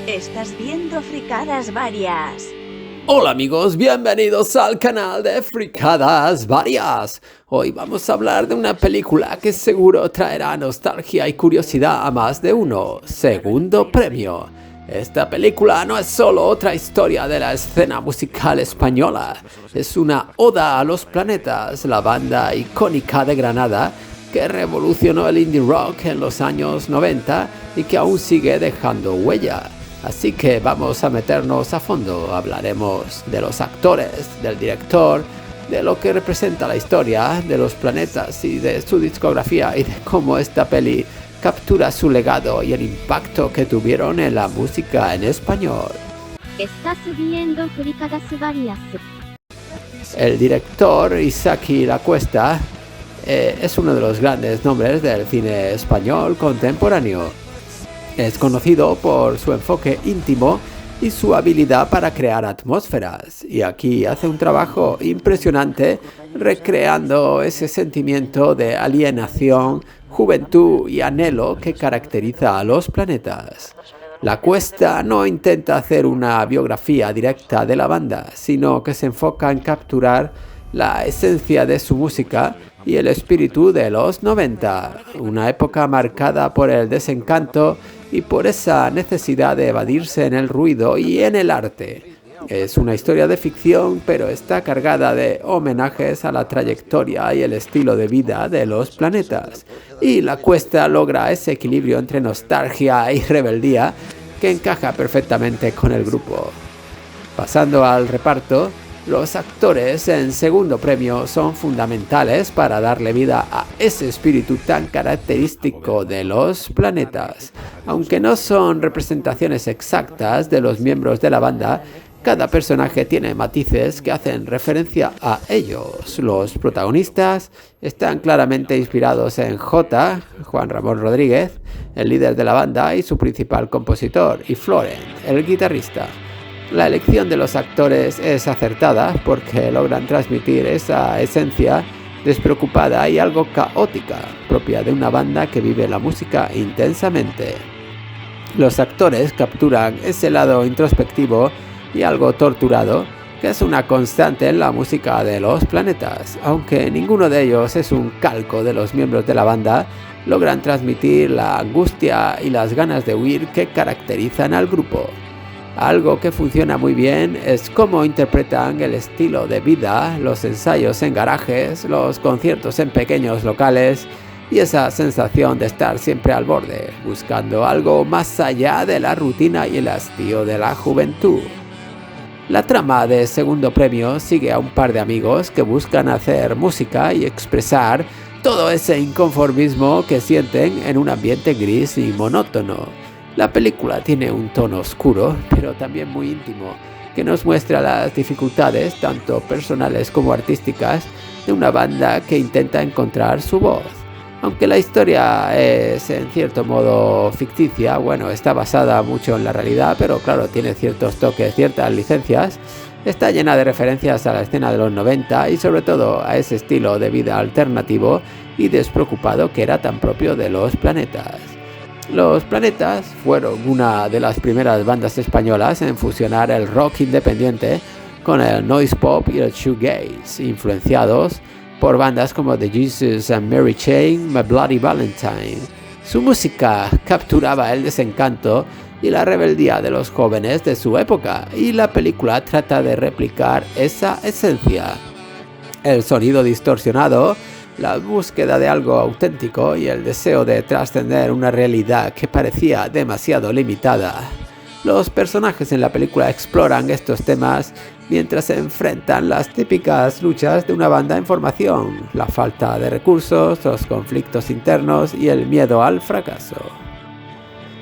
Estás viendo Fricadas Varias. Hola amigos, bienvenidos al canal de Fricadas Varias. Hoy vamos a hablar de una película que seguro traerá nostalgia y curiosidad a más de uno. Segundo Premio. Esta película no es solo otra historia de la escena musical española. Es una oda a Los Planetas, la banda icónica de Granada que revolucionó el indie rock en los años 90 y que aún sigue dejando huella. Así que vamos a meternos a fondo, hablaremos de los actores, del director, de lo que representa la historia de Los Planetas y de su discografía y de cómo esta peli captura su legado y el impacto que tuvieron en la música en español. Estás viendo Fricadas Varias. El director Isaki La Cuesta es uno de los grandes nombres del cine español contemporáneo. Es conocido por su enfoque íntimo y su habilidad para crear atmósferas, y aquí hace un trabajo impresionante recreando ese sentimiento de alienación, juventud y anhelo que caracteriza a Los Planetas. La Cuesta no intenta hacer una biografía directa de la banda, sino que se enfoca en capturar la esencia de su música y el espíritu de los 90, una época marcada por el desencanto y por esa necesidad de evadirse en el ruido y en el arte. Es una historia de ficción, pero está cargada de homenajes a la trayectoria y el estilo de vida de Los Planetas. Y La Cuesta logra ese equilibrio entre nostalgia y rebeldía que encaja perfectamente con el grupo. Pasando al reparto, los actores en Segundo Premio son fundamentales para darle vida a ese espíritu tan característico de Los Planetas. Aunque no son representaciones exactas de los miembros de la banda, cada personaje tiene matices que hacen referencia a ellos. Los protagonistas están claramente inspirados en J, Juan Ramón Rodríguez, el líder de la banda y su principal compositor, y Florent, el guitarrista. La elección de los actores es acertada porque logran transmitir esa esencia despreocupada y algo caótica, propia de una banda que vive la música intensamente. Los actores capturan ese lado introspectivo y algo torturado, que es una constante en la música de Los Planetas. Aunque ninguno de ellos es un calco de los miembros de la banda, logran transmitir la angustia y las ganas de huir que caracterizan al grupo. Algo que funciona muy bien es cómo interpretan el estilo de vida, los ensayos en garajes, los conciertos en pequeños locales y esa sensación de estar siempre al borde, buscando algo más allá de la rutina y el hastío de la juventud. La trama de Segundo Premio sigue a un par de amigos que buscan hacer música y expresar todo ese inconformismo que sienten en un ambiente gris y monótono. La película tiene un tono oscuro, pero también muy íntimo, que nos muestra las dificultades, tanto personales como artísticas, de una banda que intenta encontrar su voz. Aunque la historia es en cierto modo ficticia, está basada mucho en la realidad, pero claro, tiene ciertos toques, ciertas licencias, está llena de referencias a la escena de los 90 y sobre todo a ese estilo de vida alternativo y despreocupado que era tan propio de Los Planetas. Los Planetas fueron una de las primeras bandas españolas en fusionar el rock independiente con el noise pop y el shoegaze, influenciados por bandas como The Jesus and Mary Chain, My Bloody Valentine. Su música capturaba el desencanto y la rebeldía de los jóvenes de su época, y la película trata de replicar esa esencia. El sonido distorsionado, la búsqueda de algo auténtico y el deseo de trascender una realidad que parecía demasiado limitada. Los personajes en la película exploran estos temas mientras se enfrentan las típicas luchas de una banda en formación, la falta de recursos, los conflictos internos y el miedo al fracaso.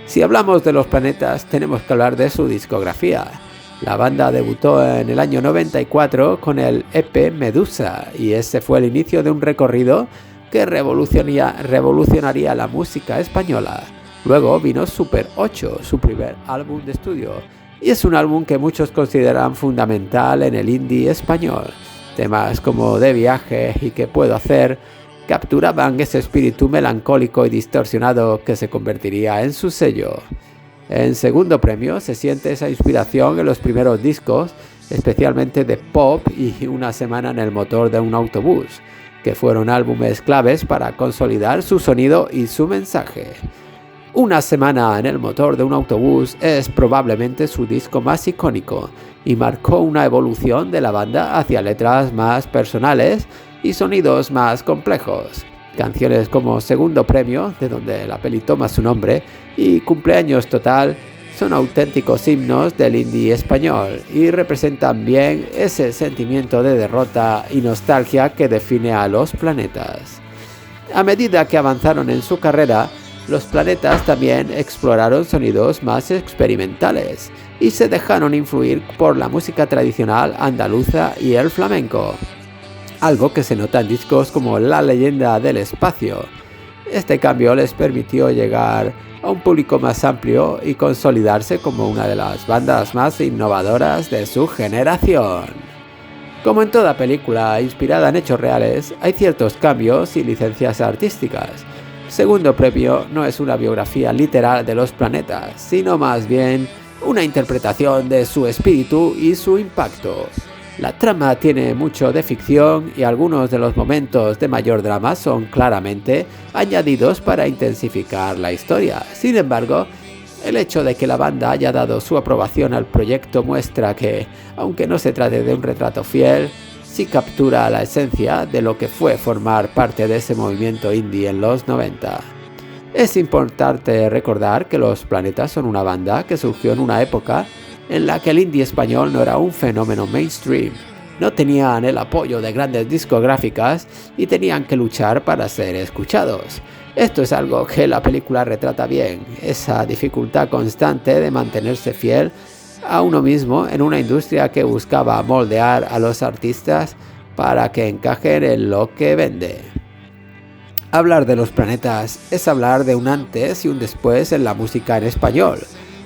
Si hablamos de Los Planetas, tenemos que hablar de su discografía. La banda debutó en el año 94 con el EP Medusa, y ese fue el inicio de un recorrido que revolucionaría la música española. Luego vino Super 8, su primer álbum de estudio, y es un álbum que muchos consideran fundamental en el indie español. Temas como De viaje y ¿Qué puedo hacer? Capturaban ese espíritu melancólico y distorsionado que se convertiría en su sello. En segundo premio se siente esa inspiración en los primeros discos, especialmente de pop y Una semana en el motor de un autobús, que fueron álbumes claves para consolidar su sonido y su mensaje. Una semana en el motor de un autobús es probablemente su disco más icónico y marcó una evolución de la banda hacia letras más personales y sonidos más complejos. Canciones como Segundo Premio, de donde la peli toma su nombre, y Cumpleaños Total son auténticos himnos del indie español y representan bien ese sentimiento de derrota y nostalgia que define a Los Planetas. A medida que avanzaron en su carrera, Los Planetas también exploraron sonidos más experimentales y se dejaron influir por la música tradicional andaluza y el flamenco, algo que se nota en discos como La leyenda del espacio. Este cambio les permitió llegar a un público más amplio y consolidarse como una de las bandas más innovadoras de su generación. Como en toda película inspirada en hechos reales, hay ciertos cambios y licencias artísticas. Segundo Premio no es una biografía literal de Los Planetas, sino más bien una interpretación de su espíritu y su impacto. La trama tiene mucho de ficción y algunos de los momentos de mayor drama son claramente añadidos para intensificar la historia. Sin embargo, el hecho de que la banda haya dado su aprobación al proyecto muestra que, aunque no se trate de un retrato fiel, sí captura la esencia de lo que fue formar parte de ese movimiento indie en los 90. Es importante recordar que Los Planetas son una banda que surgió en una época en la que el indie español no era un fenómeno mainstream, no tenían el apoyo de grandes discográficas y tenían que luchar para ser escuchados. Esto es algo que la película retrata bien, esa dificultad constante de mantenerse fiel a uno mismo en una industria que buscaba moldear a los artistas para que encajen en lo que vende. Hablar de Los Planetas es hablar de un antes y un después en la música en español.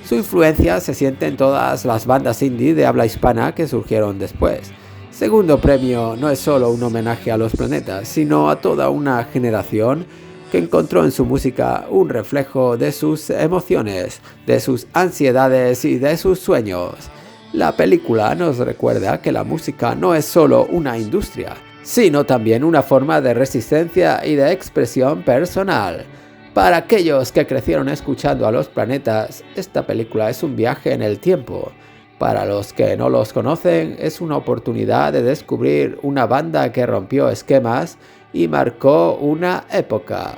Su influencia se siente en todas las bandas indie de habla hispana que surgieron después. Segundo Premio no es solo un homenaje a Los Planetas, sino a toda una generación que encontró en su música un reflejo de sus emociones, de sus ansiedades y de sus sueños. La película nos recuerda que la música no es solo una industria, sino también una forma de resistencia y de expresión personal. Para aquellos que crecieron escuchando a Los Planetas, esta película es un viaje en el tiempo. Para los que no los conocen, es una oportunidad de descubrir una banda que rompió esquemas y marcó una época.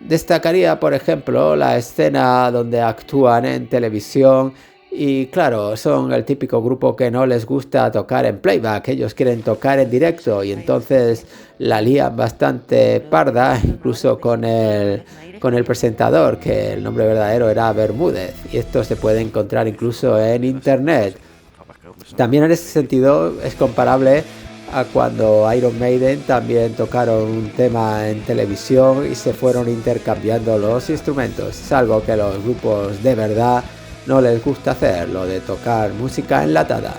Destacaría, por ejemplo, la escena donde actúan en televisión y, claro, son el típico grupo que no les gusta tocar en playback, ellos quieren tocar en directo y entonces la lían bastante parda, incluso con el presentador, que el nombre verdadero era Bermúdez, y esto se puede encontrar incluso en internet. También en ese sentido es comparable a cuando Iron Maiden también tocaron un tema en televisión y se fueron intercambiando los instrumentos. Es algo que los grupos de verdad no les gusta hacer, lo de tocar música enlatada.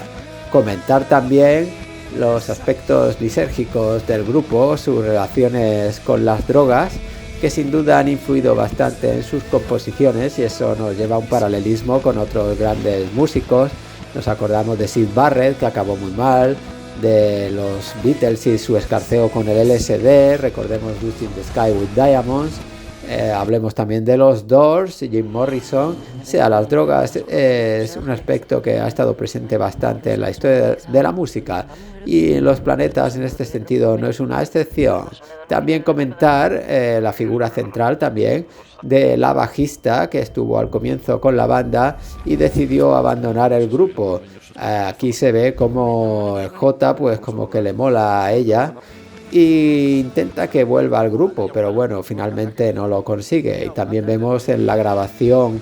Comentar también los aspectos lisérgicos del grupo, sus relaciones con las drogas, que sin duda han influido bastante en sus composiciones, y eso nos lleva a un paralelismo con otros grandes músicos. Nos acordamos de Syd Barrett, que acabó muy mal, de los Beatles y su escarceo con el LSD, recordemos Lucy in the Sky with Diamonds, hablemos también de los Doors, Jim Morrison. O sea, las drogas es un aspecto que ha estado presente bastante en la historia de la música, y en Los Planetas en este sentido no es una excepción. También comentar la figura central también de la bajista, que estuvo al comienzo con la banda y decidió abandonar el grupo. Aquí se ve como el J, pues como que le mola a ella e intenta que vuelva al grupo, pero bueno, finalmente no lo consigue. Y también vemos en la grabación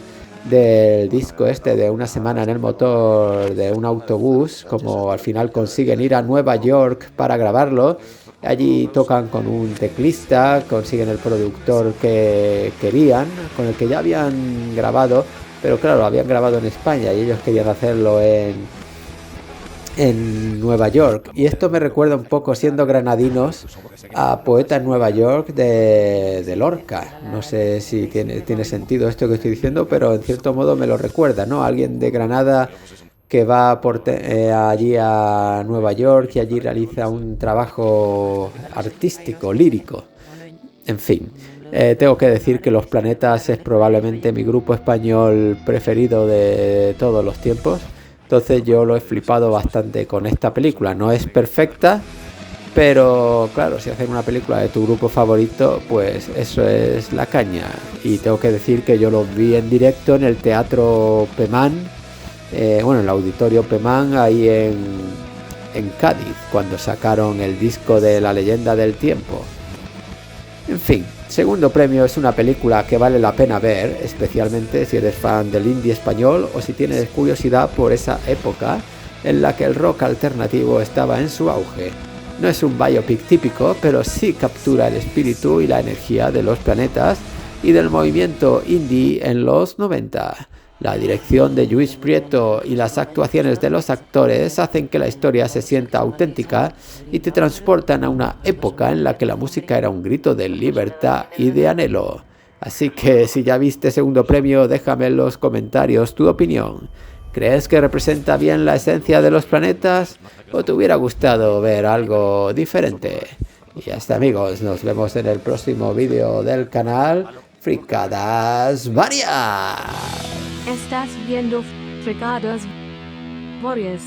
del disco de Una semana en el motor de un autobús, como al final consiguen ir a Nueva York para grabarlo. Allí tocan con un teclista, consiguen el productor que querían, con el que ya habían grabado, pero claro, lo habían grabado en España y ellos querían hacerlo en en Nueva York. Y esto me recuerda un poco, siendo granadinos, a Poeta en Nueva York de Lorca. No sé si tiene sentido esto que estoy diciendo, pero en cierto modo me lo recuerda, ¿no? Alguien de Granada que va allí a Nueva York y allí realiza un trabajo artístico, lírico. En fin, tengo que decir que Los Planetas es probablemente mi grupo español preferido de todos los tiempos. Entonces yo lo he flipado bastante con esta película. No es perfecta, pero claro, si hacen una película de tu grupo favorito, pues eso es la caña. Y tengo que decir que yo lo vi en directo en el Teatro Pemán, en el Auditorio Pemán, ahí en Cádiz, cuando sacaron el disco de La Leyenda del Tiempo. En fin, Segundo Premio es una película que vale la pena ver, especialmente si eres fan del indie español o si tienes curiosidad por esa época en la que el rock alternativo estaba en su auge. No es un biopic típico, pero sí captura el espíritu y la energía de Los Planetas y del movimiento indie en los 90. La dirección de Lluís Prieto y las actuaciones de los actores hacen que la historia se sienta auténtica y te transportan a una época en la que la música era un grito de libertad y de anhelo. Así que si ya viste Segundo Premio, déjame en los comentarios tu opinión. ¿Crees que representa bien la esencia de Los Planetas o te hubiera gustado ver algo diferente? Y ya está, amigos, nos vemos en el próximo vídeo del canal Fricadas Varias. Estás viendo Fricadas Varias.